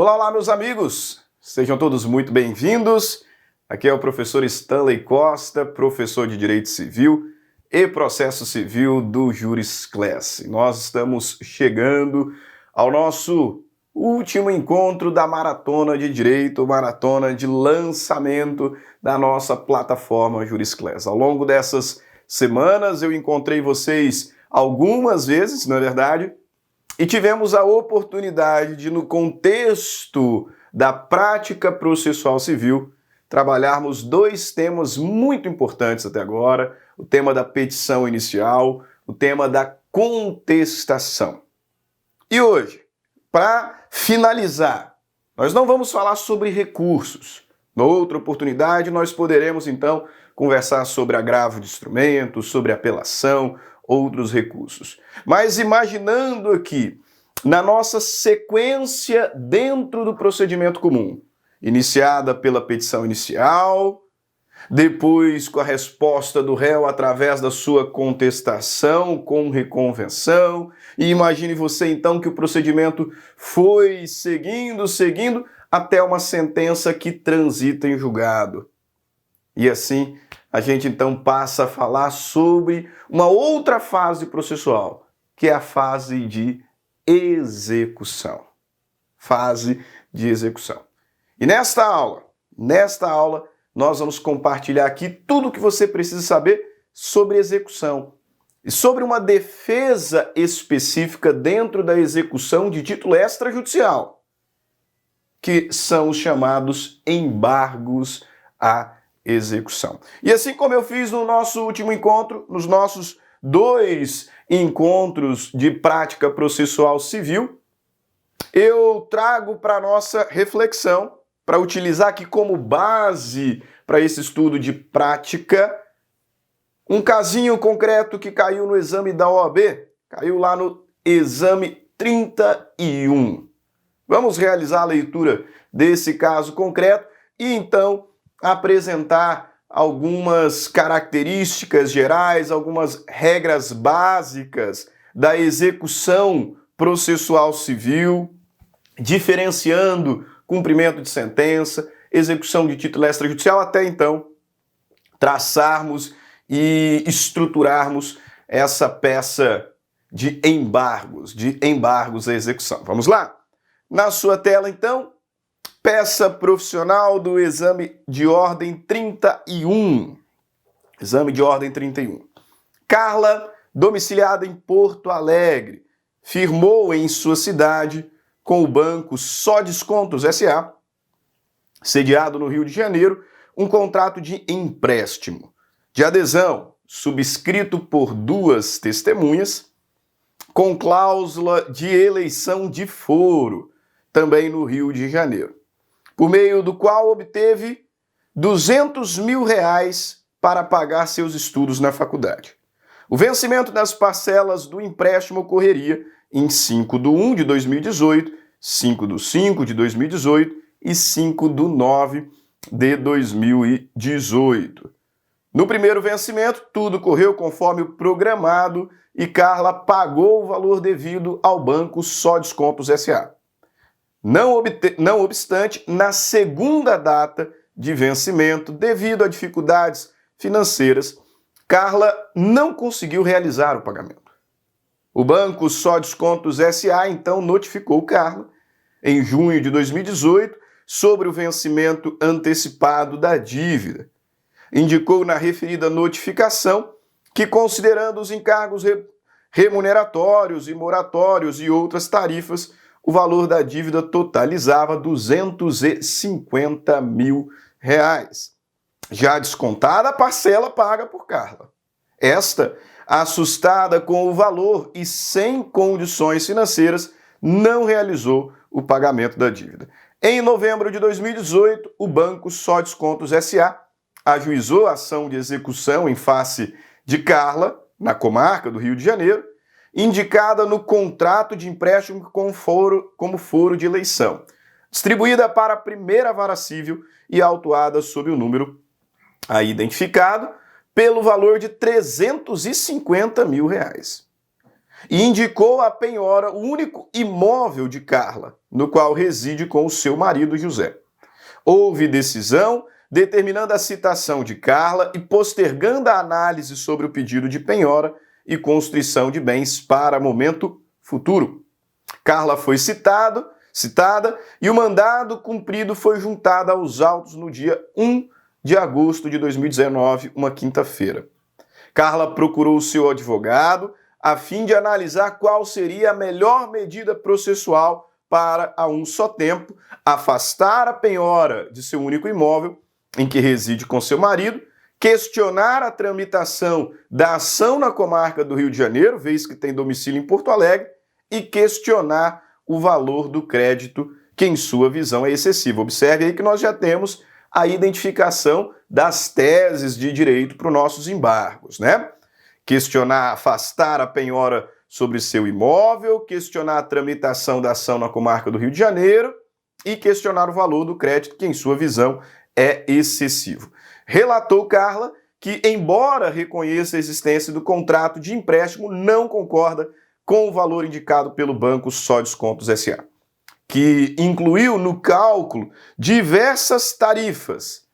Olá, olá, meus amigos! Sejam todos muito bem-vindos. Aqui é o professor Stanley Costa, professor de Direito Civil e Processo Civil do Jurisclass. Nós estamos chegando ao nosso último encontro da Maratona de Direito, maratona de lançamento da nossa plataforma Jurisclass. Ao longo dessas semanas eu encontrei vocês algumas vezes, não é verdade? E tivemos a oportunidade de, no contexto da prática processual civil, trabalharmos dois temas muito importantes até agora, o tema da petição inicial, o tema da contestação. E hoje, para finalizar, nós não vamos falar sobre recursos. Na outra oportunidade, nós poderemos, então, conversar sobre agravo de instrumento, sobre apelação, outros recursos. Mas imaginando aqui, na nossa sequência dentro do procedimento comum, iniciada pela petição inicial, depois com a resposta do réu através da sua contestação com reconvenção, e imagine você então que o procedimento foi seguindo, até uma sentença que transita em julgado. E assim, a gente então passa a falar sobre uma outra fase processual, que é a fase de execução. Fase de execução. E nesta aula, nós vamos compartilhar aqui tudo o que você precisa saber sobre execução e sobre uma defesa específica dentro da execução de título extrajudicial, que são os chamados embargos à execução. E assim como eu fiz no nosso último encontro, nos nossos dois encontros de prática processual civil, eu trago para a nossa reflexão, para utilizar aqui como base para esse estudo de prática, um casinho concreto que caiu no exame da OAB, caiu lá no exame 31. Vamos realizar a leitura desse caso concreto e então apresentar algumas características gerais, algumas regras básicas da execução processual civil, diferenciando cumprimento de sentença, execução de título extrajudicial, até então traçarmos e estruturarmos essa peça de embargos à execução. Vamos lá? Na sua tela, então, peça profissional do exame de ordem 31. Exame de ordem 31. Carla, domiciliada em Porto Alegre, firmou em sua cidade com o banco Só Descontos S.A., sediado no Rio de Janeiro, um contrato de empréstimo de adesão subscrito por duas testemunhas, com cláusula de eleição de foro, também no Rio de Janeiro, por meio do qual obteve R$200 mil para pagar seus estudos na faculdade. O vencimento das parcelas do empréstimo ocorreria em 5/1 de 2018, 5/5 de 2018 e 5/9 de 2018. No primeiro vencimento, tudo correu conforme o programado e Carla pagou o valor devido ao banco Só Descontos S.A. Não obstante, na segunda data de vencimento, devido a dificuldades financeiras, Carla não conseguiu realizar o pagamento. O banco Só Descontos S.A. então notificou Carla, em junho de 2018, sobre o vencimento antecipado da dívida. Indicou na referida notificação que, considerando os encargos remuneratórios e moratórios e outras tarifas, o valor da dívida totalizava R$250 mil. Já descontada a parcela paga por Carla. Esta, assustada com o valor e sem condições financeiras, não realizou o pagamento da dívida. Em novembro de 2018, o banco Só Descontos S.A. ajuizou a ação de execução em face de Carla, na comarca do Rio de Janeiro, indicada no contrato de empréstimo como foro de eleição, distribuída para a primeira vara civil e autuada sob o número aí identificado pelo valor de R$350 mil. e indicou a penhora o único imóvel de Carla, no qual reside com o seu marido José. Houve decisão determinando a citação de Carla e postergando a análise sobre o pedido de penhora e constrição de bens para momento futuro. Carla foi citada e o mandado cumprido foi juntado aos autos no dia 1 de agosto de 2019, uma quinta-feira. Carla procurou o seu advogado a fim de analisar qual seria a melhor medida processual para, a um só tempo, afastar a penhora de seu único imóvel, em que reside com seu marido, questionar a tramitação da ação na comarca do Rio de Janeiro, vez que tem domicílio em Porto Alegre, e questionar o valor do crédito, que em sua visão é excessivo. Observe aí que nós já temos a identificação das teses de direito para os nossos embargos, né? Questionar, afastar a penhora sobre seu imóvel, questionar a tramitação da ação na comarca do Rio de Janeiro e questionar o valor do crédito, que em sua visão é excessivo. Relatou Carla que, embora reconheça a existência do contrato de empréstimo, não concorda com o valor indicado pelo banco Só Descontos S.A., que incluiu no cálculo diversas tarifas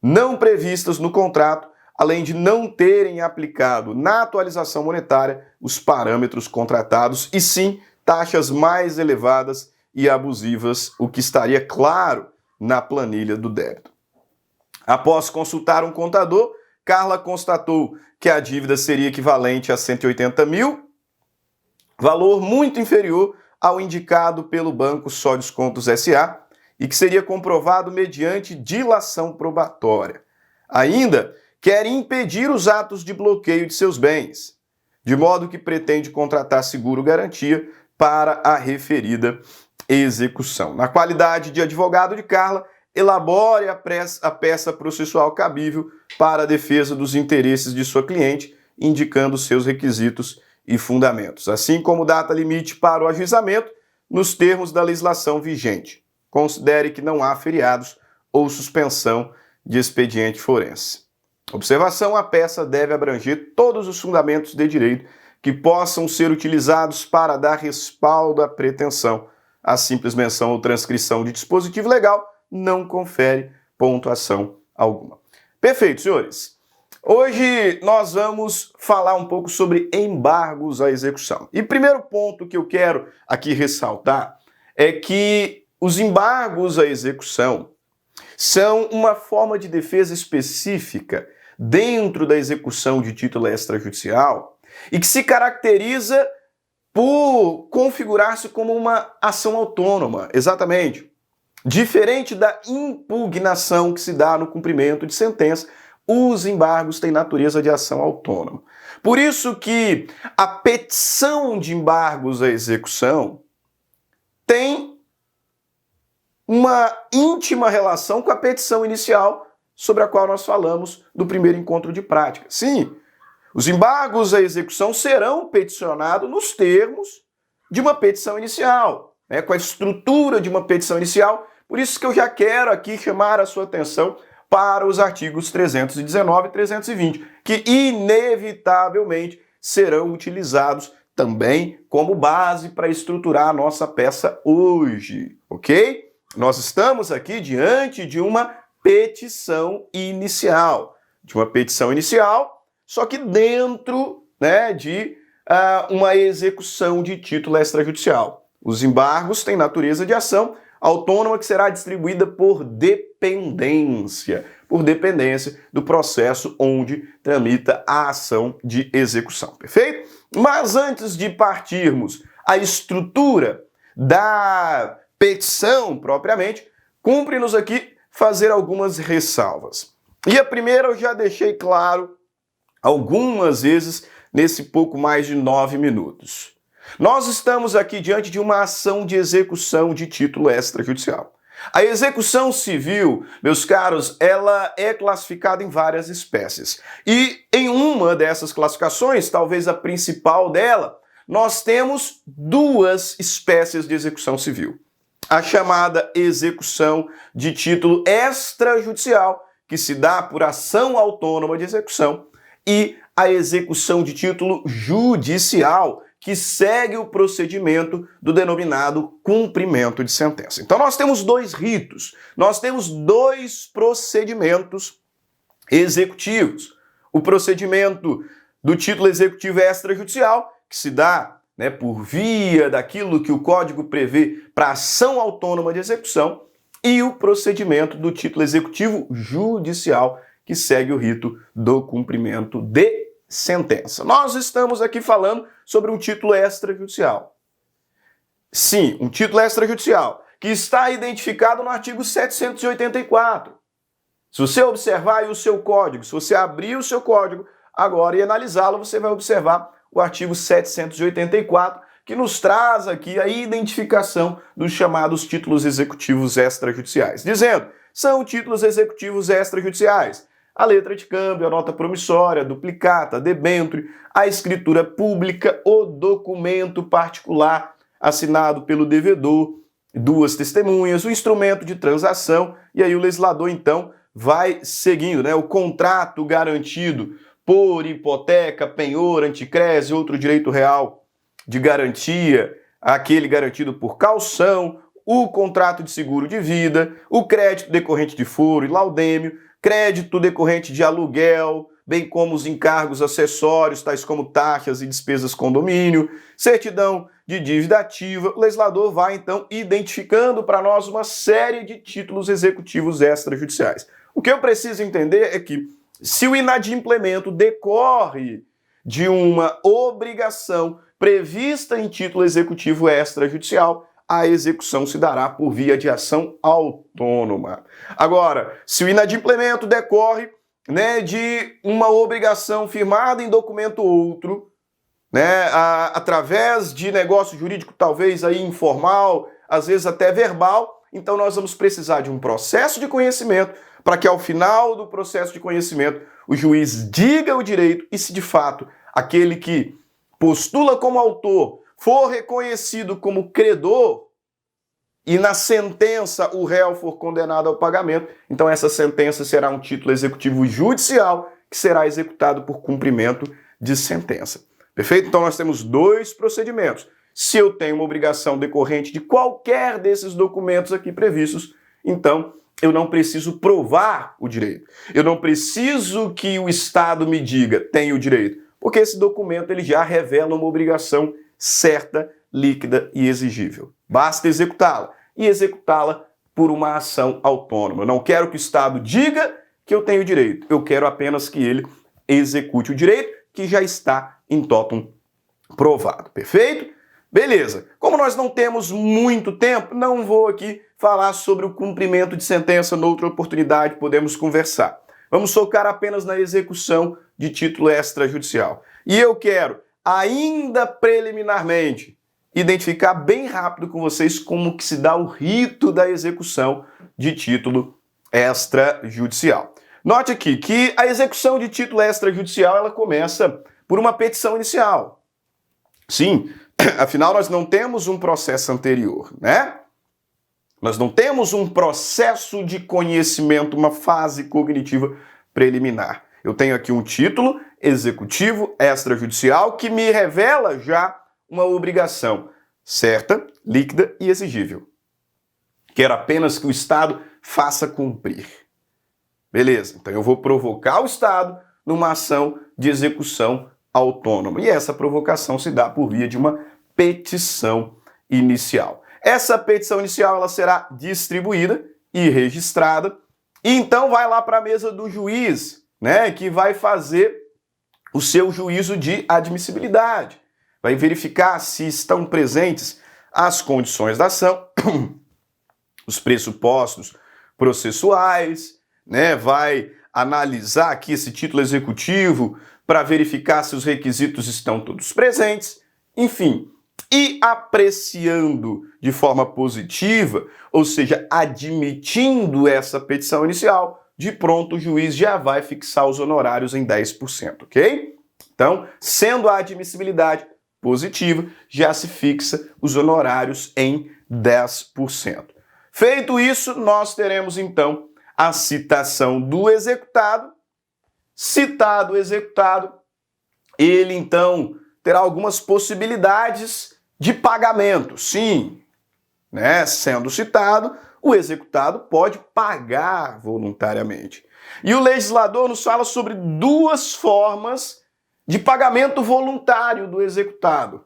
não previstas no contrato, além de não terem aplicado na atualização monetária os parâmetros contratados, e sim taxas mais elevadas e abusivas, o que estaria claro na planilha do débito. Após consultar um contador, Carla constatou que a dívida seria equivalente a 180 mil, valor muito inferior ao indicado pelo banco Só Descontos S.A., e que seria comprovado mediante dilação probatória. Ainda quer impedir os atos de bloqueio de seus bens, de modo que pretende contratar seguro-garantia para a referida execução. Na qualidade de advogado de Carla, elabore a peça processual cabível para a defesa dos interesses de sua cliente, indicando seus requisitos e fundamentos, assim como data limite para o ajuizamento nos termos da legislação vigente. Considere que não há feriados ou suspensão de expediente forense. Observação: a peça deve abranger todos os fundamentos de direito que possam ser utilizados para dar respaldo à pretensão. A simples menção ou transcrição de dispositivo legal não confere pontuação alguma. Perfeito, senhores. Hoje nós vamos falar um pouco sobre embargos à execução. E primeiro ponto que eu quero aqui ressaltar é que os embargos à execução são uma forma de defesa específica dentro da execução de título extrajudicial e que se caracteriza por configurar-se como uma ação autônoma, exatamente. Diferente da impugnação que se dá no cumprimento de sentença, os embargos têm natureza de ação autônoma. Por isso que a petição de embargos à execução tem uma íntima relação com a petição inicial sobre a qual nós falamos do primeiro encontro de prática. Sim, os embargos à execução serão peticionados nos termos de uma petição inicial, com a estrutura de uma petição inicial. Por isso que eu já quero aqui chamar a sua atenção para os artigos 319 e 320, que inevitavelmente serão utilizados também como base para estruturar a nossa peça hoje, ok? Nós estamos aqui diante de uma petição inicial. Só que dentro, de uma execução de título extrajudicial. Os embargos têm natureza de ação autônoma que será distribuída por dependência do processo onde tramita a ação de execução, perfeito? Mas antes de partirmos à estrutura da petição propriamente, cumpre-nos aqui fazer algumas ressalvas. E a primeira eu já deixei claro algumas vezes nesse pouco mais de 9 minutos. Nós estamos aqui diante de uma ação de execução de título extrajudicial. A execução civil, meus caros, ela é classificada em várias espécies. E em uma dessas classificações, talvez a principal dela, nós temos duas espécies de execução civil. A chamada execução de título extrajudicial, que se dá por ação autônoma de execução, e a execução de título judicial, que segue o procedimento do denominado cumprimento de sentença. Então nós temos dois ritos, nós temos dois procedimentos executivos. O procedimento do título executivo extrajudicial, que se dá, né, por via daquilo que o Código prevê para ação autônoma de execução, e o procedimento do título executivo judicial, que segue o rito do cumprimento de sentença. Nós estamos aqui falando sobre um título extrajudicial. Sim, um título extrajudicial, que está identificado no artigo 784. Se você observar aí o seu código, se você abrir o seu código agora e analisá-lo, você vai observar o artigo 784, que nos traz aqui a identificação dos chamados títulos executivos extrajudiciais, dizendo, são títulos executivos extrajudiciais a letra de câmbio, a nota promissória, a duplicata, a debênture, a escritura pública, o documento particular assinado pelo devedor, duas testemunhas, o instrumento de transação, e aí o legislador, então, vai seguindo, né? O contrato garantido por hipoteca, penhor, anticrese, outro direito real de garantia, aquele garantido por caução, o contrato de seguro de vida, o crédito decorrente de foro e laudêmio, crédito decorrente de aluguel, bem como os encargos acessórios, tais como taxas e despesas condomínio, certidão de dívida ativa. O legislador vai, então, identificando para nós uma série de títulos executivos extrajudiciais. O que eu preciso entender é que, se o inadimplemento decorre de uma obrigação prevista em título executivo extrajudicial, a execução se dará por via de ação autônoma. Agora, se o inadimplemento decorre, né, de uma obrigação firmada em documento outro, né, através de negócio jurídico talvez aí informal, às vezes até verbal, então nós vamos precisar de um processo de conhecimento para que ao final do processo de conhecimento o juiz diga o direito e se de fato aquele que postula como autor for reconhecido como credor e na sentença o réu for condenado ao pagamento, então essa sentença será um título executivo judicial que será executado por cumprimento de sentença. Perfeito? Então nós temos dois procedimentos. Se eu tenho uma obrigação decorrente de qualquer desses documentos aqui previstos, então eu não preciso provar o direito. Eu não preciso que o Estado me diga, tem o direito, porque esse documento ele já revela uma obrigação certa, líquida e exigível. Basta executá-la, e executá-la por uma ação autônoma. Eu não quero que o Estado diga que eu tenho direito, eu quero apenas que ele execute o direito que já está em totum provado. Perfeito? Beleza. Como nós não temos muito tempo, não vou aqui falar sobre o cumprimento de sentença, noutra oportunidade podemos conversar. Vamos focar apenas na execução de título extrajudicial. E eu quero, ainda preliminarmente, identificar bem rápido com vocês como que se dá o rito da execução de título extrajudicial. Note aqui que a execução de título extrajudicial ela começa por uma petição inicial. Sim, afinal nós não temos um processo anterior, né? Nós não temos um processo de conhecimento, uma fase cognitiva preliminar. Eu tenho aqui um título executivo extrajudicial que me revela já uma obrigação certa, líquida e exigível. Quero apenas que o Estado faça cumprir. Beleza, então eu vou provocar o Estado numa ação de execução autônoma. E essa provocação se dá por via de uma petição inicial. Essa petição inicial ela será distribuída e registrada, e então vai lá para a mesa do juiz, né, que vai fazer o seu juízo de admissibilidade. Vai verificar se estão presentes as condições da ação, os pressupostos processuais, né, vai analisar aqui esse título executivo para verificar se os requisitos estão todos presentes, enfim. E apreciando de forma positiva, ou seja, admitindo essa petição inicial, de pronto o juiz já vai fixar os honorários em 10%, ok? Então, sendo a admissibilidade positiva, já se fixa os honorários em 10%. Feito isso, nós teremos então a citação do executado. Citado o executado, ele então terá algumas possibilidades de pagamento. Sim, né? Sendo citado, o executado pode pagar voluntariamente. E o legislador nos fala sobre duas formas de pagamento voluntário do executado,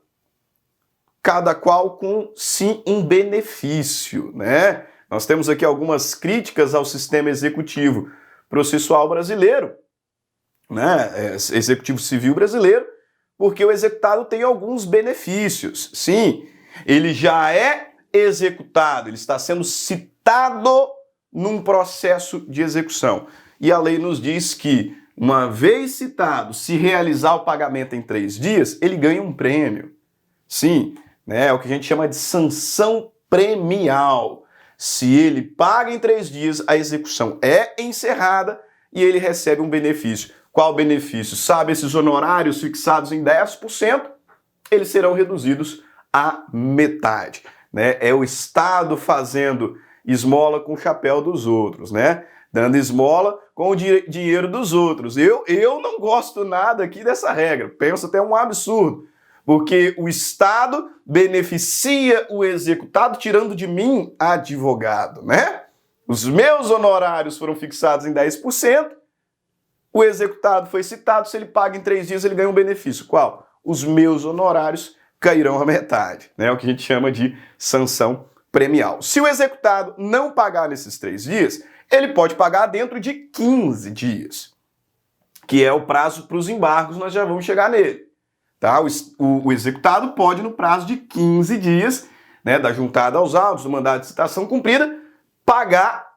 cada qual com, sim, um benefício, né? Nós temos aqui algumas críticas ao sistema executivo processual brasileiro, né? Executivo civil brasileiro, porque o executado tem alguns benefícios. Sim, ele já é executado, ele está sendo citado num processo de execução. E a lei nos diz que, uma vez citado, se realizar o pagamento em 3 dias, ele ganha um prêmio. Sim, né, é o que a gente chama de sanção premial. Se ele paga em 3 dias, a execução é encerrada e ele recebe um benefício. Qual benefício? Sabe, esses honorários fixados em 10%, eles serão reduzidos à metade. Né? É o Estado fazendo esmola com o chapéu dos outros, né? Dando esmola com o dinheiro dos outros. Eu não gosto nada aqui dessa regra, penso até um absurdo, porque o Estado beneficia o executado tirando de mim advogado, né? Os meus honorários foram fixados em 10%, o executado foi citado, se ele paga em 3 dias ele ganha um benefício. Qual? Os meus honorários cairão à metade, né? O que a gente chama de sanção premial. Se o executado não pagar nesses 3 dias, ele pode pagar dentro de 15 dias, que é o prazo para os embargos, nós já vamos chegar nele. Tá? O executado pode, no prazo de 15 dias, né, da juntada aos autos, do mandado de citação cumprida, pagar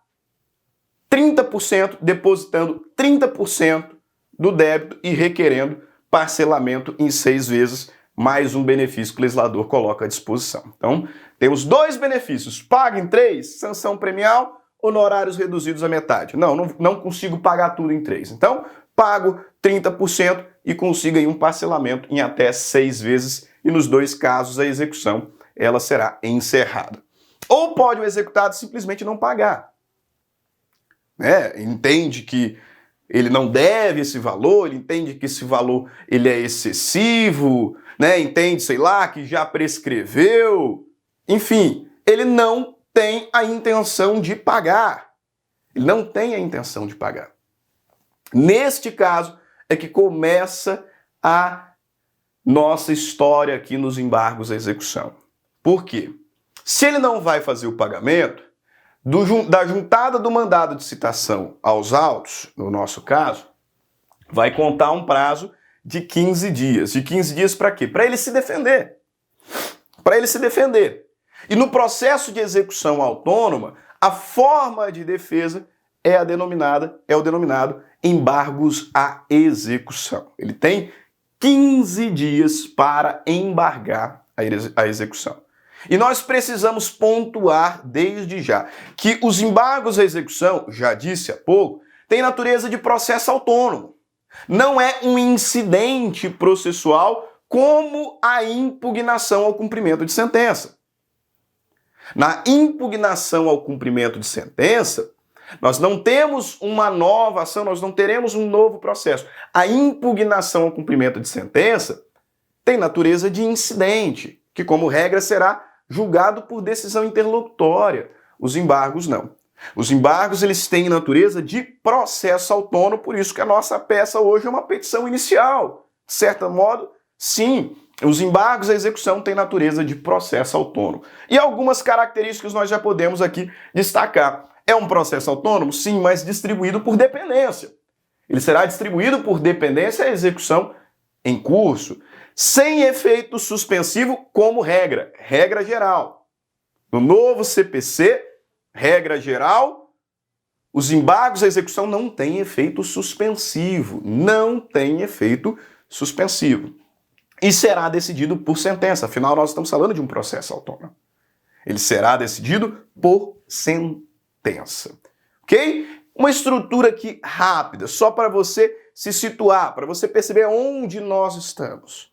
30%, depositando 30% do débito e requerendo parcelamento em 6 vezes, mais um benefício que o legislador coloca à disposição. Então, temos 2 benefícios. Paga em 3, sanção premial, honorários reduzidos à metade. Não consigo pagar tudo em 3. Então, pago 30% e consigo aí um parcelamento em até 6 vezes e nos 2 casos a execução ela será encerrada. Ou pode o executado simplesmente não pagar. Né? Entende que ele não deve esse valor, ele entende que esse valor ele é excessivo, né? Entende, sei lá, que já prescreveu. Enfim, ele não tem a intenção de pagar. Ele não tem a intenção de pagar. Neste caso é que começa a nossa história aqui nos embargos à execução. Por quê? Se ele não vai fazer o pagamento, da juntada do mandado de citação aos autos, no nosso caso, vai contar um prazo de 15 dias. De 15 dias para quê? Para ele se defender. Para ele se defender. E no processo de execução autônoma, a forma de defesa é o denominado embargos à execução. Ele tem 15 dias para embargar a execução. E nós precisamos pontuar desde já que os embargos à execução, já disse há pouco, têm natureza de processo autônomo. Não é um incidente processual como a impugnação ao cumprimento de sentença. Na impugnação ao cumprimento de sentença, nós não temos uma nova ação, nós não teremos um novo processo. A impugnação ao cumprimento de sentença tem natureza de incidente, que como regra será julgado por decisão interlocutória. Os embargos não. Os embargos eles têm natureza de processo autônomo, por isso que a nossa peça hoje é uma petição inicial. De certo modo, sim, os embargos à execução têm natureza de processo autônomo. E algumas características nós já podemos aqui destacar. É um processo autônomo? Sim, mas distribuído por dependência. Ele será distribuído por dependência à execução em curso, sem efeito suspensivo como regra geral. No novo CPC, regra geral, os embargos à execução não têm efeito suspensivo. Não tem efeito suspensivo. E será decidido por sentença. Afinal, nós estamos falando de um processo autônomo. Ele será decidido por sentença. Ok? Uma estrutura aqui rápida, só para você se situar, para você perceber onde nós estamos.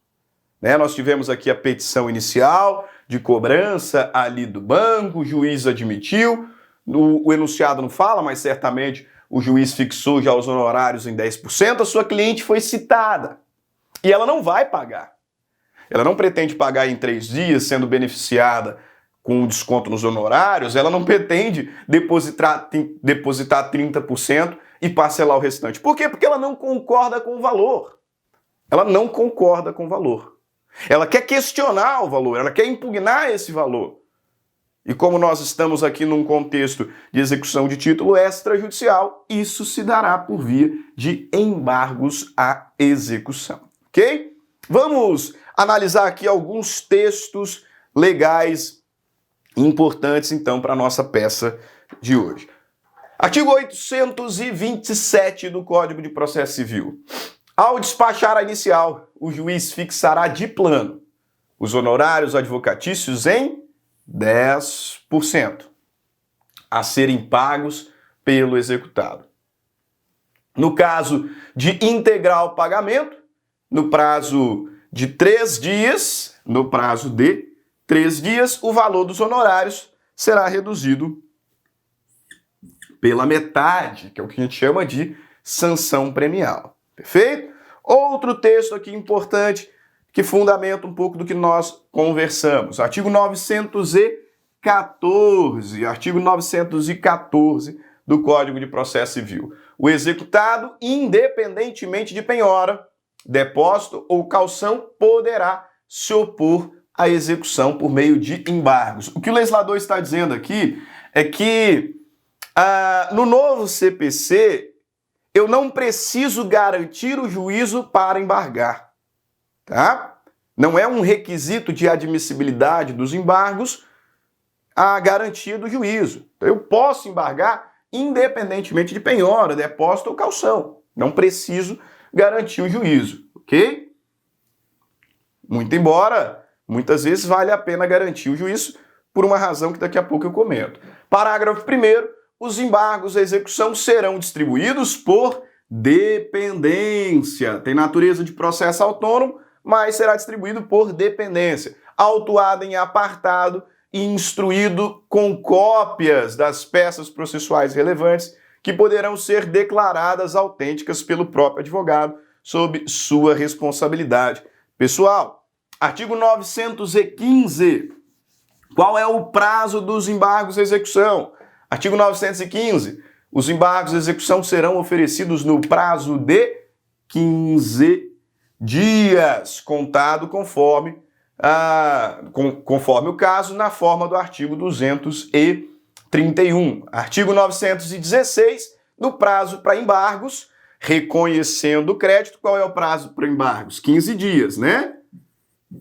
Né? Nós tivemos aqui a petição inicial de cobrança ali do banco, o juiz admitiu, o enunciado não fala, mas certamente o juiz fixou já os honorários em 10%, a sua cliente foi citada e ela não vai pagar. ela não pretende pagar em 3 dias, sendo beneficiada com o desconto nos honorários, ela não pretende depositar 30% e parcelar o restante. Por quê? Porque ela não concorda com o valor. Ela não concorda com o valor. Ela quer questionar o valor, ela quer impugnar esse valor. E como nós estamos aqui num contexto de execução de título extrajudicial, isso se dará por via de embargos à execução, ok? Vamos analisar aqui alguns textos legais importantes, então, para a nossa peça de hoje. Artigo 827 do Código de Processo Civil. Ao despachar a inicial, o juiz fixará de plano os honorários advocatícios em 10% a serem pagos pelo executado. No caso de integral pagamento, no prazo de 3 dias, o valor dos honorários será reduzido pela metade, que é o que a gente chama de sanção premial. Perfeito? Outro texto aqui importante que fundamenta um pouco do que nós conversamos. Artigo 914 do Código de Processo Civil. O executado, independentemente de penhora, depósito ou caução, poderá se opor à execução por meio de embargos. O que o legislador está dizendo aqui é que no novo CPC eu não preciso garantir o juízo para embargar. Tá? Não é um requisito de admissibilidade dos embargos a garantia do juízo. Então, eu posso embargar independentemente de penhora, depósito ou caução. Não preciso garantir o juízo, ok? Muito embora, muitas vezes vale a pena garantir o juízo por uma razão que daqui a pouco eu comento. Parágrafo 1º, os embargos à execução serão distribuídos por dependência. Tem natureza de processo autônomo, mas será distribuído por dependência, autuado em apartado e instruído com cópias das peças processuais relevantes que poderão ser declaradas autênticas pelo próprio advogado sob sua responsabilidade pessoal. Artigo 915. Qual é o prazo dos embargos à execução? Artigo 915. Os embargos à execução serão oferecidos no prazo de 15 dias, contado conforme o caso, na forma do artigo 231. Artigo 916, no prazo para embargos, reconhecendo o crédito. Qual é o prazo para embargos? 15 dias, né?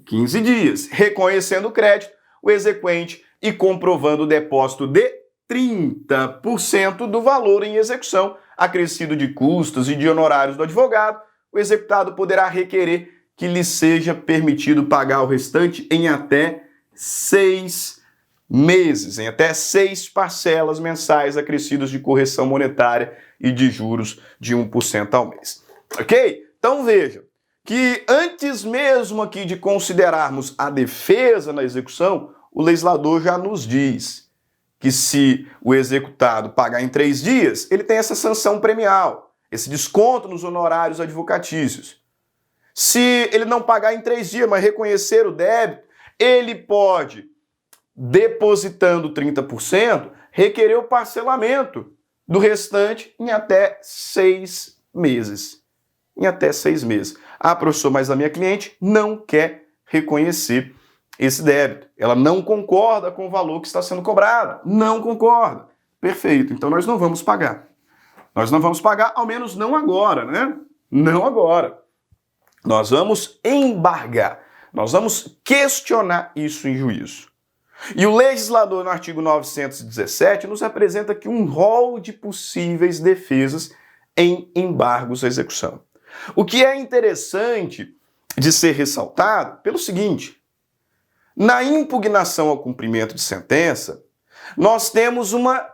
15 dias. Reconhecendo o crédito, o exequente e comprovando o depósito de 30% do valor em execução, acrescido de custos e de honorários do advogado, o executado poderá requerer que lhe seja permitido pagar o restante em até 6 meses, em até 6 parcelas mensais acrescidas de correção monetária e de juros de 1% ao mês. Ok? Então vejam que antes mesmo aqui de considerarmos a defesa na execução, o legislador já nos diz que se o executado pagar em 3 dias, ele tem essa sanção premial, esse desconto nos honorários advocatícios. Se ele não pagar em 3 dias, mas reconhecer o débito, ele pode, depositando 30%, requerer o parcelamento do restante em até 6 meses. Em até 6 meses. Ah, professor, mas a minha cliente não quer reconhecer esse débito. Ela não concorda com o valor que está sendo cobrado. Não concorda. Perfeito. Então nós não vamos pagar. Nós não vamos pagar, ao menos não agora, né? Não agora. Nós vamos embargar. Nós vamos questionar isso em juízo. E o legislador, no artigo 917, nos apresenta aqui um rol de possíveis defesas em embargos à execução. O que é interessante de ser ressaltado pelo seguinte: na impugnação ao cumprimento de sentença, nós temos uma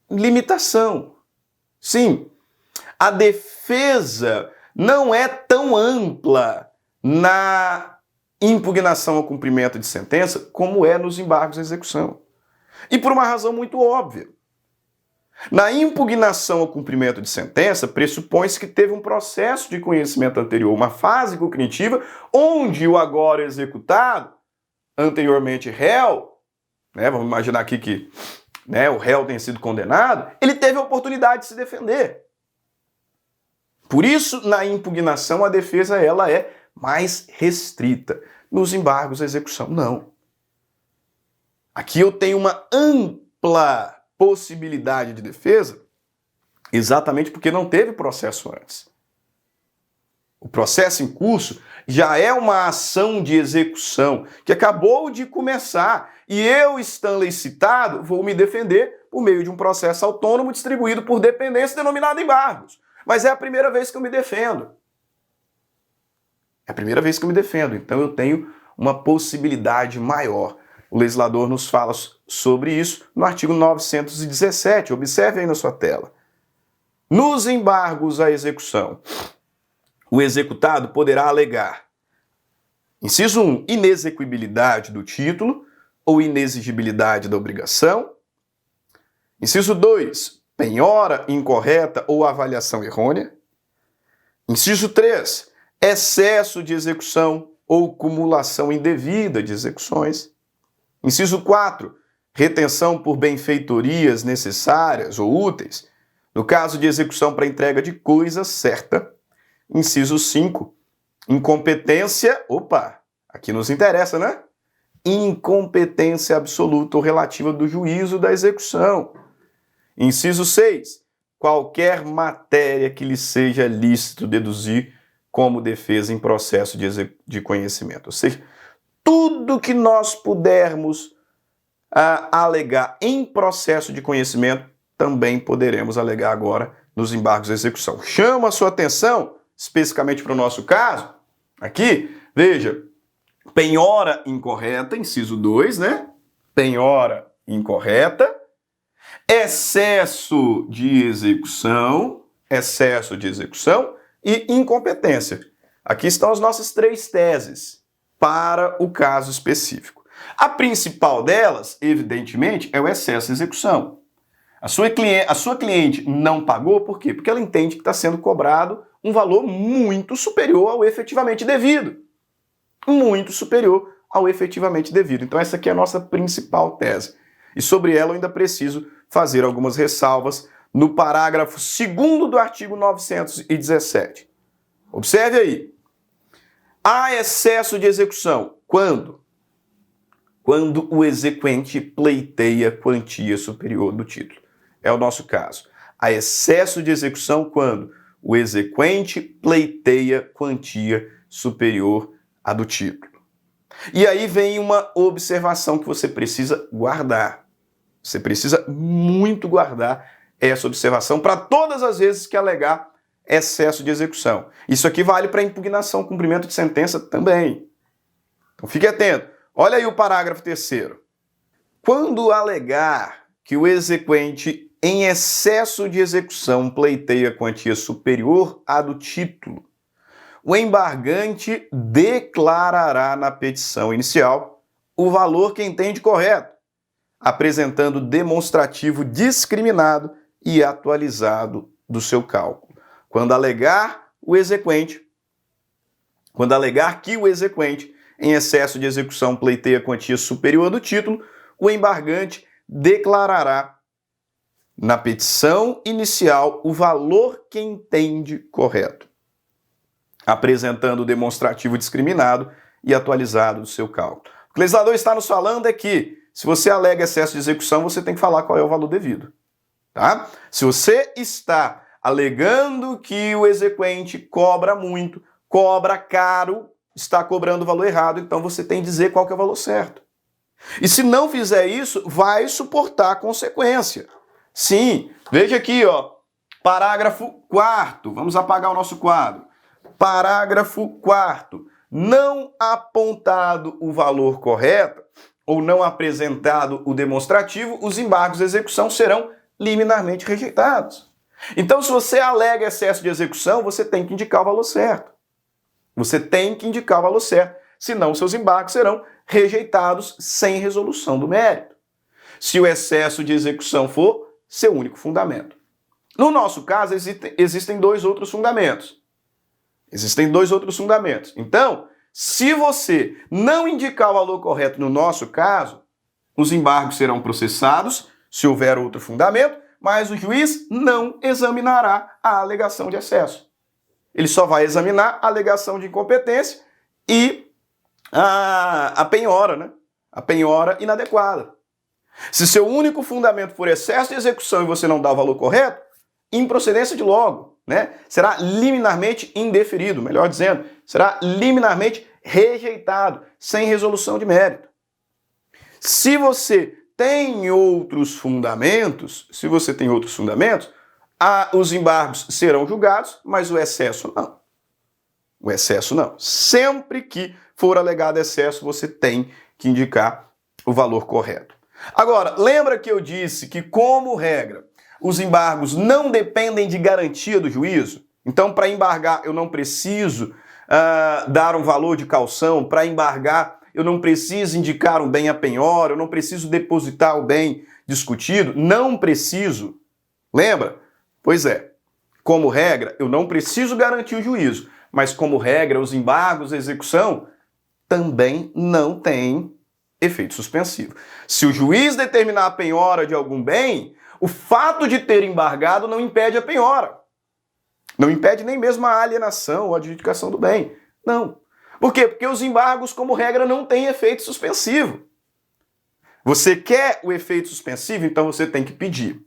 limitação. Sim, a defesa não é tão ampla na impugnação ao cumprimento de sentença como é nos embargos à execução. E por uma razão muito óbvia. Na impugnação ao cumprimento de sentença, pressupõe-se que teve um processo de conhecimento anterior, uma fase cognitiva, onde o agora executado, anteriormente réu, vamos imaginar aqui que o réu tenha sido condenado, ele teve a oportunidade de se defender. Por isso, na impugnação, a defesa ela é mais restrita. Nos embargos à execução, não. Aqui eu tenho uma ampla possibilidade de defesa, exatamente porque não teve processo antes. O processo em curso já é uma ação de execução que acabou de começar e eu, Stanley citado, vou me defender por meio de um processo autônomo distribuído por dependência denominado embargos. Mas é a primeira vez que eu me defendo. É a primeira vez que eu me defendo, então eu tenho uma possibilidade maior. O legislador nos fala sobre isso no artigo 917. Observe aí na sua tela. Nos embargos à execução, o executado poderá alegar: inciso 1, inexequibilidade do título ou inexigibilidade da obrigação. Inciso 2, penhora incorreta ou avaliação errônea. Inciso 3, excesso de execução ou cumulação indevida de execuções. Inciso 4, retenção por benfeitorias necessárias ou úteis, no caso de execução para entrega de coisa certa. Inciso 5, incompetência, aqui nos interessa, né? Incompetência absoluta ou relativa do juízo da execução. Inciso 6, qualquer matéria que lhe seja lícito deduzir como defesa em processo de conhecimento. Ou seja, tudo que nós pudermos alegar em processo de conhecimento, também poderemos alegar agora nos embargos à execução. Chama a sua atenção, especificamente para o nosso caso, aqui, veja, penhora incorreta, inciso 2, Penhora incorreta, excesso de execução e incompetência. Aqui estão as nossas 3 teses para o caso específico. A principal delas, evidentemente, é o excesso de execução. A sua cliente não pagou, por quê? Porque ela entende que está sendo cobrado um valor muito superior ao efetivamente devido. Muito superior ao efetivamente devido. Então essa aqui é a nossa principal tese. E sobre ela eu ainda preciso fazer algumas ressalvas no parágrafo 2º do artigo 917. Observe aí. Há excesso de execução. Quando? Quando o exequente pleiteia quantia superior do título. É o nosso caso. Há excesso de execução quando o exequente pleiteia quantia superior à do título. E aí vem uma observação que você precisa guardar. Você precisa muito guardar essa observação para todas as vezes que alegar excesso de execução. Isso aqui vale para impugnação, cumprimento de sentença também. Então fique atento. Olha aí o parágrafo 3º. Quando alegar que o exequente em excesso de execução pleiteia quantia superior à do título, o embargante declarará na petição inicial o valor que entende correto, apresentando demonstrativo discriminado e atualizado do seu cálculo. Quando alegar que o exequente em excesso de execução pleiteia quantia superior do título, o embargante declarará na petição inicial o valor que entende correto, apresentando o demonstrativo discriminado e atualizado do seu cálculo. O que o legislador está nos falando é que, se você alega excesso de execução, você tem que falar qual é o valor devido. Tá? Se você está alegando que o exequente cobra muito, cobra caro, está cobrando o valor errado, então você tem que dizer qual que é o valor certo. E se não fizer isso, vai suportar a consequência. Sim, veja aqui, parágrafo 4º, vamos apagar o nosso quadro. Parágrafo 4º, não apontado o valor correto ou não apresentado o demonstrativo, os embargos de execução serão liminarmente rejeitados. Então, se você alega excesso de execução, você tem que indicar o valor certo. Você tem que indicar o valor certo, senão seus embargos serão rejeitados sem resolução do mérito. Se o excesso de execução for seu único fundamento. No nosso caso, existem dois outros fundamentos. Existem dois outros fundamentos. Então, se você não indicar o valor correto no nosso caso, os embargos serão processados, se houver outro fundamento, mas o juiz não examinará a alegação de excesso. Ele só vai examinar a alegação de incompetência e a penhora, né? A penhora inadequada. Se seu único fundamento for excesso de execução e você não dá o valor correto, improcedência de logo, né? Será liminarmente indeferido, melhor dizendo, será liminarmente rejeitado, sem resolução de mérito. Se você tem outros fundamentos, os embargos serão julgados, mas o excesso não. O excesso não. Sempre que for alegado excesso, você tem que indicar o valor correto. Agora, lembra que eu disse que, como regra, os embargos não dependem de garantia do juízo? Então, para embargar, eu não preciso dar um valor de caução. Para embargar, eu não preciso indicar um bem a penhora, eu não preciso depositar o bem discutido. Não preciso. Lembra? Pois é. Como regra, eu não preciso garantir o juízo. Mas, como regra, os embargos à execução também não têm efeito suspensivo. Se o juiz determinar a penhora de algum bem, o fato de ter embargado não impede a penhora. Não impede nem mesmo a alienação ou a adjudicação do bem. Não. Por quê? Porque os embargos, como regra, não têm efeito suspensivo. Você quer o efeito suspensivo, então você tem que pedir.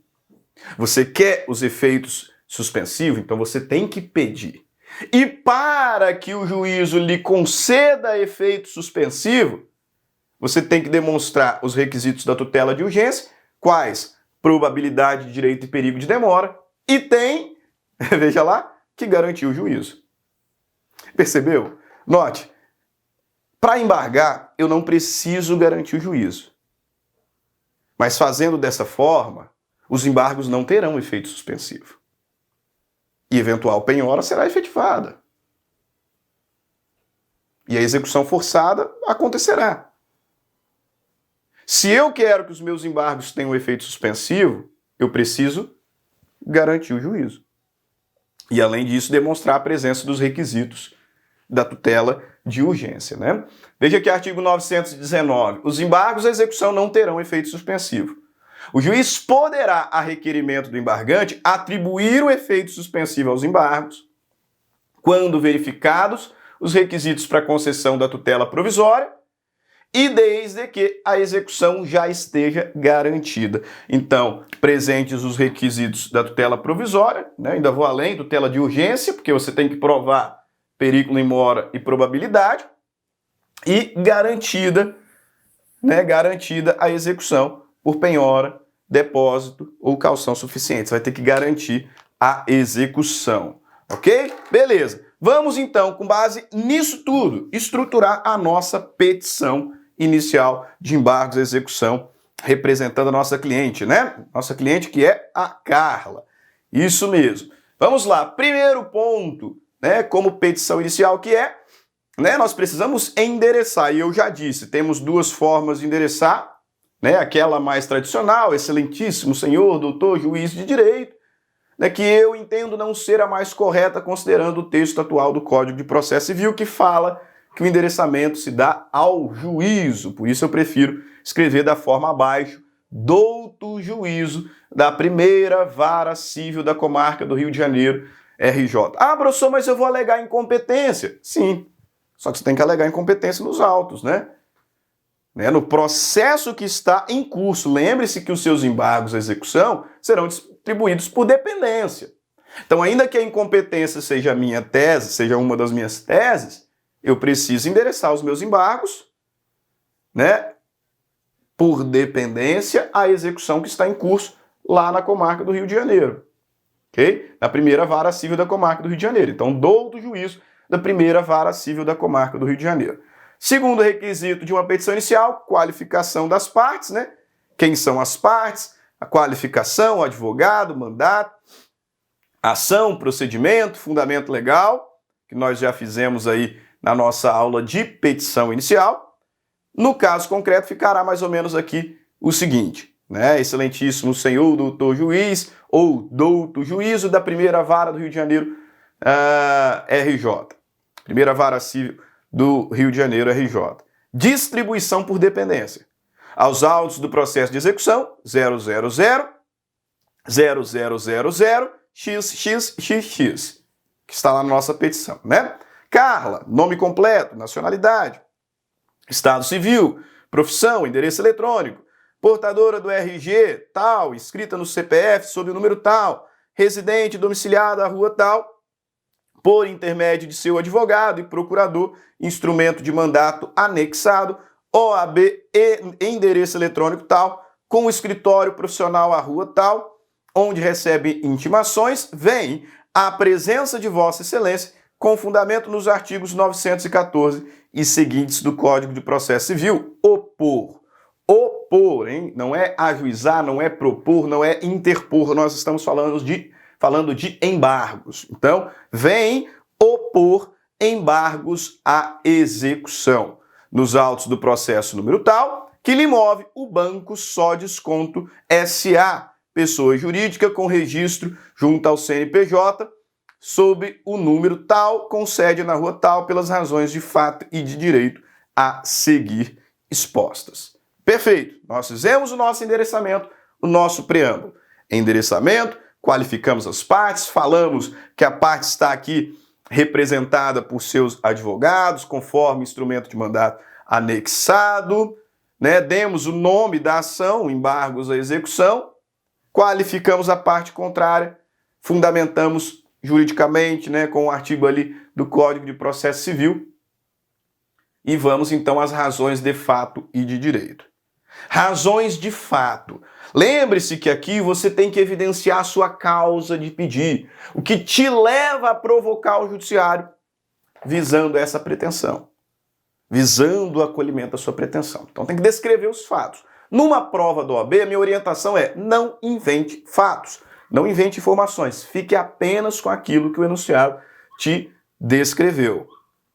Você quer os efeitos suspensivos, então você tem que pedir. E para que o juízo lhe conceda efeito suspensivo, você tem que demonstrar os requisitos da tutela de urgência, quais? Probabilidade de direito e perigo de demora, e tem, veja lá, que garantir o juízo. Percebeu? Note, para embargar, eu não preciso garantir o juízo. Mas fazendo dessa forma, os embargos não terão efeito suspensivo. E eventual penhora será efetivada. E a execução forçada acontecerá. Se eu quero que os meus embargos tenham efeito suspensivo, eu preciso garantir o juízo. E, além disso, demonstrar a presença dos requisitos da tutela de urgência, né? Veja aqui artigo 919. Os embargos à execução não terão efeito suspensivo. O juiz poderá, a requerimento do embargante, atribuir o efeito suspensivo aos embargos quando verificados os requisitos para concessão da tutela provisória e desde que a execução já esteja garantida. Então, presentes os requisitos da tutela provisória, né? Ainda vou além, tutela de urgência, porque você tem que provar perigo in mora e probabilidade, e garantida, né? Garantida a execução por penhora, depósito ou caução suficiente. Você vai ter que garantir a execução, ok? Beleza. Vamos então, com base nisso tudo, estruturar a nossa petição inicial de embargos à execução, representando a nossa cliente, né? Nossa cliente que é a Carla. Isso mesmo. Vamos lá. Primeiro ponto, né? Como petição inicial que é, né? Nós precisamos endereçar. E eu já disse, temos duas formas de endereçar, né? Aquela mais tradicional, excelentíssimo senhor, doutor, juiz de direito, né? Que eu entendo não ser a mais correta, considerando o texto atual do Código de Processo Civil, que fala que o endereçamento se dá ao juízo. Por isso eu prefiro escrever da forma abaixo, douto juízo da primeira vara civil da comarca do Rio de Janeiro, RJ. Ah, professor, mas eu vou alegar incompetência. Sim, só que você tem que alegar incompetência nos autos, né? No processo que está em curso. Lembre-se que os seus embargos à execução serão distribuídos por dependência. Então, ainda que a incompetência seja a minha tese, seja uma das minhas teses, eu preciso endereçar os meus embargos, né, por dependência à execução que está em curso lá na comarca do Rio de Janeiro. Ok? Na primeira vara civil da comarca do Rio de Janeiro. Então, douto juízo da primeira vara civil da comarca do Rio de Janeiro. Segundo requisito de uma petição inicial, qualificação das partes, né? Quem são as partes, a qualificação, o advogado, mandato, ação, procedimento, fundamento legal, que nós já fizemos aí na nossa aula de petição inicial. No caso concreto, ficará mais ou menos aqui o seguinte, né? Excelentíssimo senhor doutor juiz ou douto juízo da primeira vara do Rio de Janeiro, RJ. Primeira vara civil do Rio de Janeiro, RJ. Distribuição por dependência. Aos autos do processo de execução, 0000000xxxx, que está lá na nossa petição, né? Carla, nome completo, nacionalidade, estado civil, profissão, endereço eletrônico, portadora do RG, tal, inscrita no CPF sob o número tal, residente domiciliada à rua tal, por intermédio de seu advogado e procurador, instrumento de mandato anexado, OAB e endereço eletrônico tal, com o escritório profissional à rua tal, onde recebe intimações, vem à presença de Vossa Excelência, com fundamento nos artigos 914 e seguintes do Código de Processo Civil, opor. Opor, hein? Não é ajuizar, não é propor, não é interpor, nós estamos falando de embargos. Então, vem opor embargos à execução. Nos autos do processo número tal, que lhe move o Banco Só Desconto S.A., pessoa jurídica com registro junto ao CNPJ, sob o número tal, com sede na rua tal, pelas razões de fato e de direito a seguir expostas. Perfeito. Nós fizemos o nosso endereçamento, o nosso preâmbulo. Endereçamento, qualificamos as partes, falamos que a parte está aqui representada por seus advogados, conforme instrumento de mandato anexado, né? Demos o nome da ação, embargos à execução, qualificamos a parte contrária, fundamentamos juridicamente, né, com o artigo ali do Código de Processo Civil, e vamos então às razões de fato e de direito. Razões de fato. Lembre-se que aqui você tem que evidenciar a sua causa de pedir, o que te leva a provocar o judiciário visando essa pretensão, visando o acolhimento da sua pretensão. Então tem que descrever os fatos. Numa prova da OAB, a minha orientação é: não invente fatos, não invente informações, fique apenas com aquilo que o enunciado te descreveu.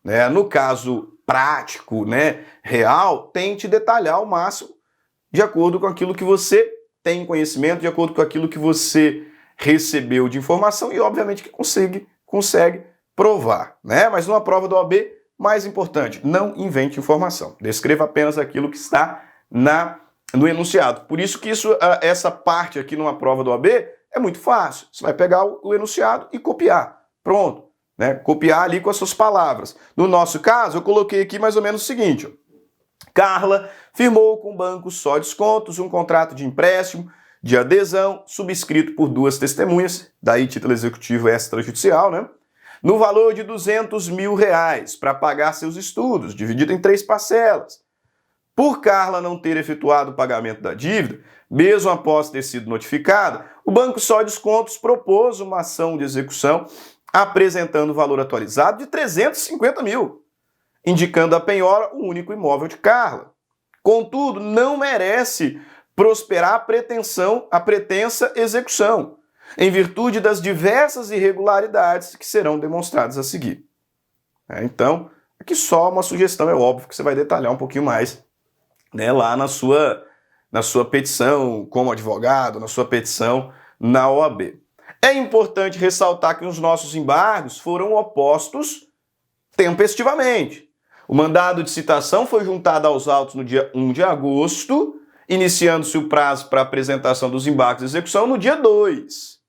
Né? No caso prático, né, real, tente detalhar ao máximo de acordo com aquilo que você tem conhecimento, de acordo com aquilo que você recebeu de informação e, obviamente, que consegue provar. Né? Mas numa prova da OAB, mais importante, não invente informação. Descreva apenas aquilo que está no enunciado. Por isso que essa parte aqui numa prova da OAB é muito fácil. Você vai pegar o enunciado e copiar. Pronto. Né? Copiar ali com as suas palavras. No nosso caso, eu coloquei aqui mais ou menos o seguinte: ó. Carla firmou com o Banco Só Descontos um contrato de empréstimo de adesão subscrito por duas testemunhas, daí título executivo extrajudicial, né? No valor de R$200 mil para pagar seus estudos, dividido em 3 parcelas. Por Carla não ter efetuado o pagamento da dívida, mesmo após ter sido notificada, o Banco Só Descontos propôs uma ação de execução apresentando o valor atualizado de R$350 mil, indicando a penhora o único imóvel de Carla. Contudo, não merece prosperar a pretensa execução, em virtude das diversas irregularidades que serão demonstradas a seguir. Então, aqui só uma sugestão, é óbvio que você vai detalhar um pouquinho mais, né, lá na sua petição como advogado, na sua petição na OAB. É importante ressaltar que os nossos embargos foram opostos tempestivamente. O mandado de citação foi juntado aos autos no dia 1 de agosto, iniciando-se o prazo para apresentação dos embargos de execução no dia 2,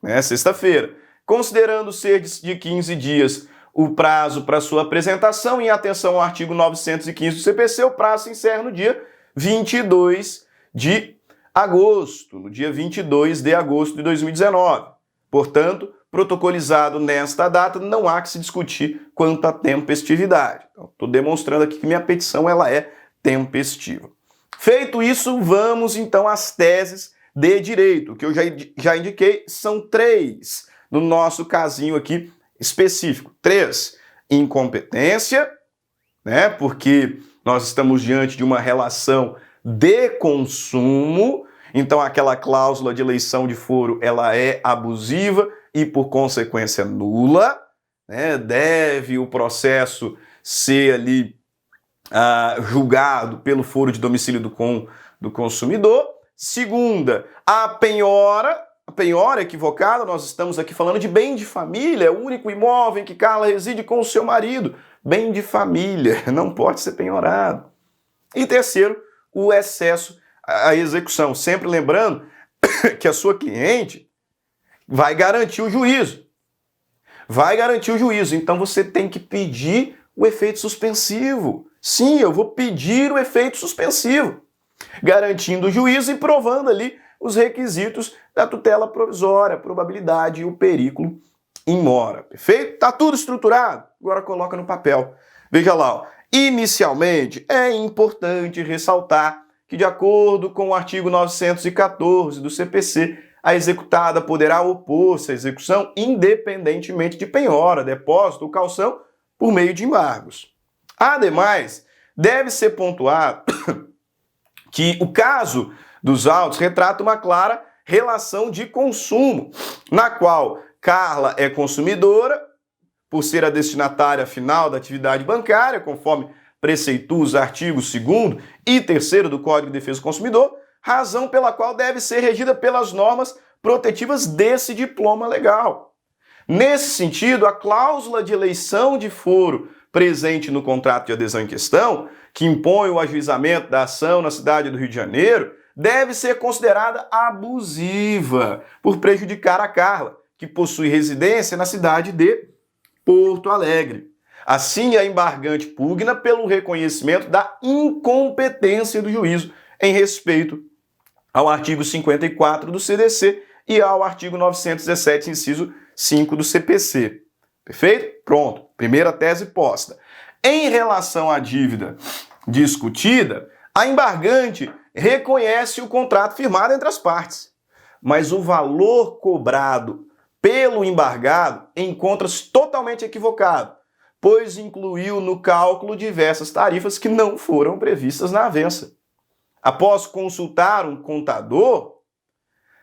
né, sexta-feira. Considerando ser de 15 dias o prazo para sua apresentação, em atenção ao artigo 915 do CPC, o prazo se encerra no dia 22 de agosto, no dia 22 de agosto de 2019. Portanto, protocolizado nesta data, não há que se discutir quanto à tempestividade. Estou demonstrando aqui que minha petição ela é tempestiva. Feito isso, vamos então às teses de direito, que eu já indiquei, são 3 no nosso casinho aqui específico. 3, incompetência, né, porque nós estamos diante de uma relação de consumo, então aquela cláusula de eleição de foro ela é abusiva e, por consequência, nula, né? Deve o processo ser ali julgado pelo foro de domicílio do consumidor. Segunda, a penhora equivocada, nós estamos aqui falando de bem de família, é o único imóvel em que Carla reside com o seu marido. Bem de família, não pode ser penhorado. E terceiro, o excesso, a execução. Sempre lembrando que a sua cliente vai garantir o juízo. Vai garantir o juízo. Então você tem que pedir o efeito suspensivo. Sim, eu vou pedir o efeito suspensivo, garantindo o juízo e provando ali os requisitos da tutela provisória, a probabilidade e o perículo in mora. Perfeito? Tá tudo estruturado? Agora coloca no papel. Veja lá, ó. Inicialmente é importante ressaltar que, de acordo com o artigo 914 do CPC, a executada poderá opor-se à execução independentemente de penhora, depósito ou caução por meio de embargos. Ademais, deve ser pontuado que o caso dos autos retrata uma clara relação de consumo, na qual Carla é consumidora, por ser a destinatária final da atividade bancária, conforme preceitua os artigos 2º e 3º do Código de Defesa do Consumidor, razão pela qual deve ser regida pelas normas protetivas desse diploma legal. Nesse sentido, a cláusula de eleição de foro presente no contrato de adesão em questão, que impõe o ajuizamento da ação na cidade do Rio de Janeiro, deve ser considerada abusiva por prejudicar a Carla, que possui residência na cidade de Porto Alegre. Assim, a embargante pugna pelo reconhecimento da incompetência do juízo em respeito ao artigo 54 do CDC e ao artigo 917, inciso 5 do CPC. Perfeito? Pronto. Primeira tese posta. Em relação à dívida discutida, a embargante reconhece o contrato firmado entre as partes, mas o valor cobrado pelo embargado encontra-se totalmente equivocado, pois incluiu no cálculo diversas tarifas que não foram previstas na avença. Após consultar um contador,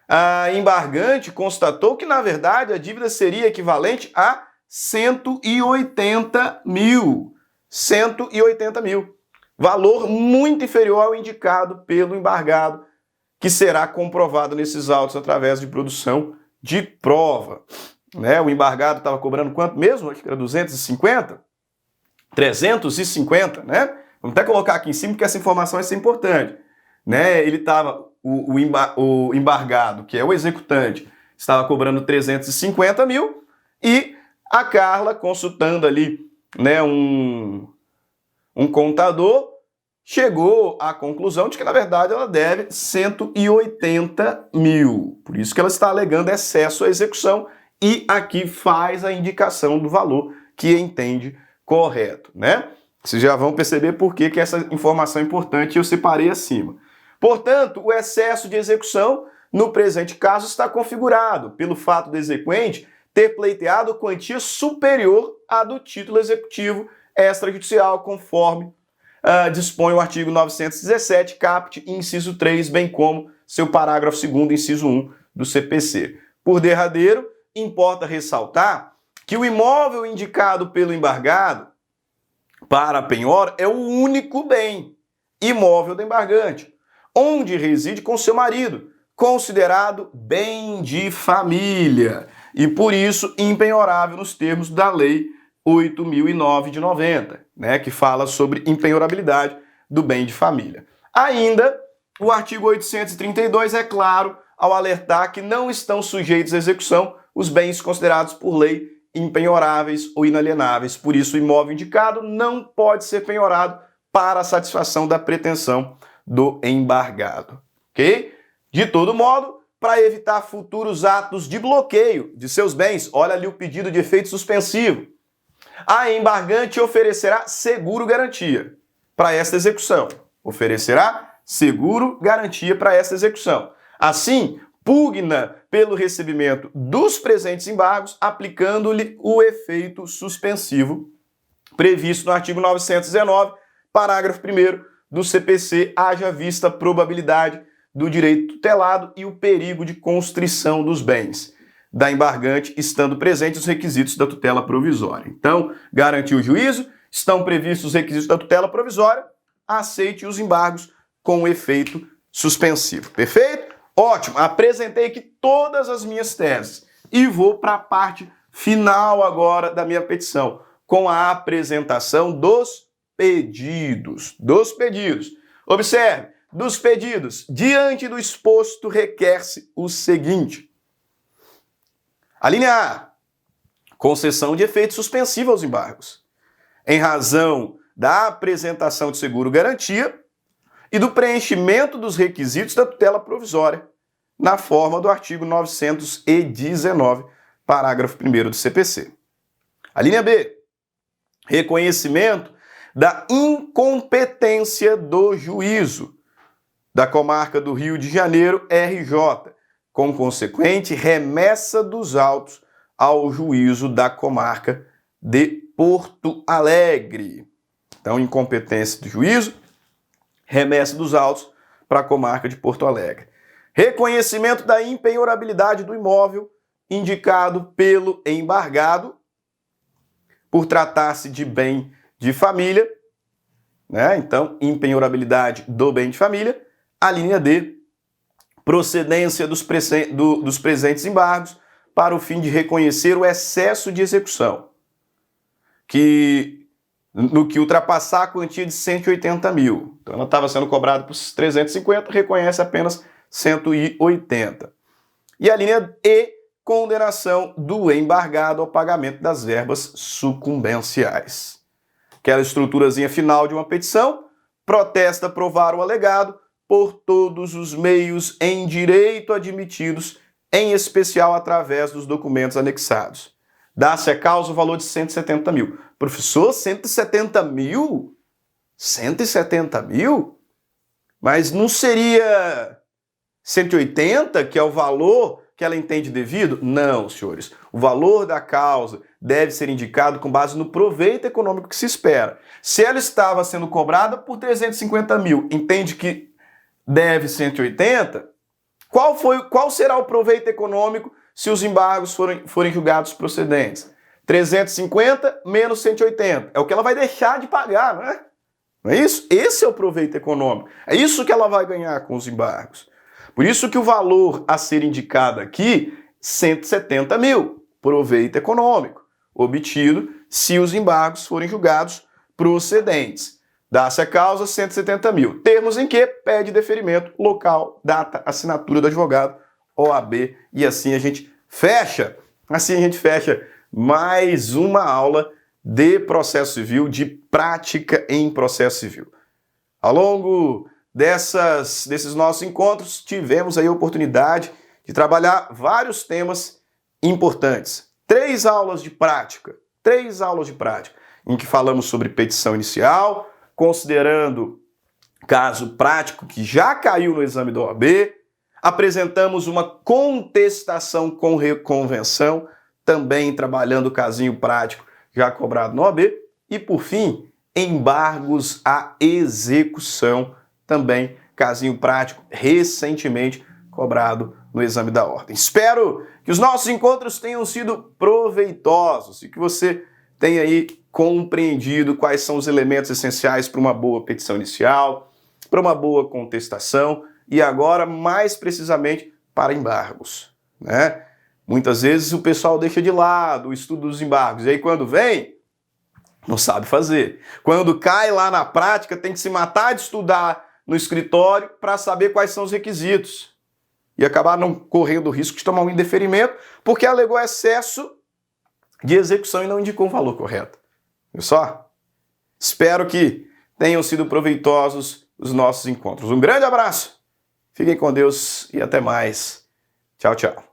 a embargante constatou que, na verdade, a dívida seria equivalente a 180 mil. 180 mil. Valor muito inferior ao indicado pelo embargado, que será comprovado nesses autos através de produção de prova. Né? O embargado estava cobrando quanto mesmo? Acho que era 250? 350, né? Vamos até colocar aqui em cima, porque essa informação vai ser importante. Né? Ele estava, o embargado, que é o executante, estava cobrando 350 mil e a Carla, consultando ali, né, um contador, chegou à conclusão de que, na verdade, ela deve 180 mil. Por isso que ela está alegando excesso à execução e aqui faz a indicação do valor que entende correto, né? Vocês já vão perceber por que essa informação é importante e eu separei acima. Portanto, o excesso de execução, no presente caso, está configurado pelo fato do exequente ter pleiteado quantia superior à do título executivo extrajudicial, conforme dispõe o artigo 917, caput, inciso 3, bem como seu parágrafo 2º, inciso 1 do CPC. Por derradeiro, importa ressaltar que o imóvel indicado pelo embargado para a penhora é o único bem imóvel do embargante, onde reside com seu marido, considerado bem de família e, por isso, impenhorável nos termos da Lei 8.009 de 90, né, que fala sobre impenhorabilidade do bem de família. Ainda, o artigo 832 é claro ao alertar que não estão sujeitos à execução os bens considerados por lei impenhoráveis ou inalienáveis. Por isso, o imóvel indicado não pode ser penhorado para a satisfação da pretensão do embargado. Ok? De todo modo, para evitar futuros atos de bloqueio de seus bens, olha ali o pedido de efeito suspensivo, a embargante oferecerá seguro-garantia para esta execução. Oferecerá seguro-garantia para esta execução. Assim, pugna pelo recebimento dos presentes embargos, aplicando-lhe o efeito suspensivo previsto no artigo 919, parágrafo 1º do CPC, haja vista a probabilidade do direito tutelado e o perigo de constrição dos bens da embargante, estando presentes os requisitos da tutela provisória. Então, garantiu o juízo, estão previstos os requisitos da tutela provisória, aceite os embargos com efeito suspensivo. Perfeito? Ótimo. Apresentei aqui todas as minhas teses e vou para a parte final agora da minha petição, com a apresentação dos pedidos. Observe, dos pedidos, diante do exposto, requer-se o seguinte. A linha A, concessão de efeito suspensivo aos embargos, em razão da apresentação de seguro-garantia e do preenchimento dos requisitos da tutela provisória, na forma do artigo 919, parágrafo 1º do CPC. A linha B, reconhecimento da incompetência do juízo da Comarca do Rio de Janeiro, RJ, com consequente remessa dos autos ao juízo da Comarca de Porto Alegre. Então, incompetência do juízo, remessa dos autos para a Comarca de Porto Alegre. Reconhecimento da impenhorabilidade do imóvel indicado pelo embargado, por tratar-se de bem de família, né? Então, impenhorabilidade do bem de família. A linha D, procedência dos presentes embargos para o fim de reconhecer o excesso de execução, no que ultrapassar a quantia de 180 mil. Então, ela estava sendo cobrada por 350, reconhece apenas 180. E a linha E, condenação do embargado ao pagamento das verbas sucumbenciais. Aquela estruturazinha final de uma petição, protesta provar o alegado por todos os meios em direito admitidos, em especial através dos documentos anexados. Dá-se a causa o valor de 170 mil. Professor, 170 mil? 170 mil? Mas não seria 180, que é o valor que ela entende devido? Não, senhores. O valor da causa deve ser indicado com base no proveito econômico que se espera. Se ela estava sendo cobrada por 350 mil, entende que deve 180, qual será o proveito econômico se os embargos forem julgados procedentes? 350 menos 180. É o que ela vai deixar de pagar, não é? Não é isso? Esse é o proveito econômico. É isso que ela vai ganhar com os embargos. Por isso que o valor a ser indicado aqui, 170 mil, proveito econômico, obtido se os embargos forem julgados procedentes. Dá-se a causa 170 mil. Termos em que pede deferimento, local, data, assinatura do advogado, OAB, e assim a gente fecha. Assim a gente fecha mais uma aula de processo civil, de prática em processo civil. Ao longo desses nossos encontros, tivemos aí a oportunidade de trabalhar vários temas importantes. 3 aulas de prática, em que falamos sobre petição inicial, considerando caso prático que já caiu no exame da OAB, apresentamos uma contestação com reconvenção, também trabalhando o casinho prático já cobrado na OAB, e por fim, embargos à execução, também casinho prático recentemente cobrado no exame da ordem. Espero que os nossos encontros tenham sido proveitosos e que você tenha aí compreendido quais são os elementos essenciais para uma boa petição inicial, para uma boa contestação e agora, mais precisamente, para embargos, né? Muitas vezes o pessoal deixa de lado o estudo dos embargos e aí quando vem, não sabe fazer. Quando cai lá na prática, tem que se matar de estudar no escritório para saber quais são os requisitos e acabar não correndo o risco de tomar um indeferimento porque alegou excesso de execução e não indicou o valor correto. Viu só? Espero que tenham sido proveitosos os nossos encontros. Um grande abraço, fiquem com Deus e até mais. Tchau, tchau.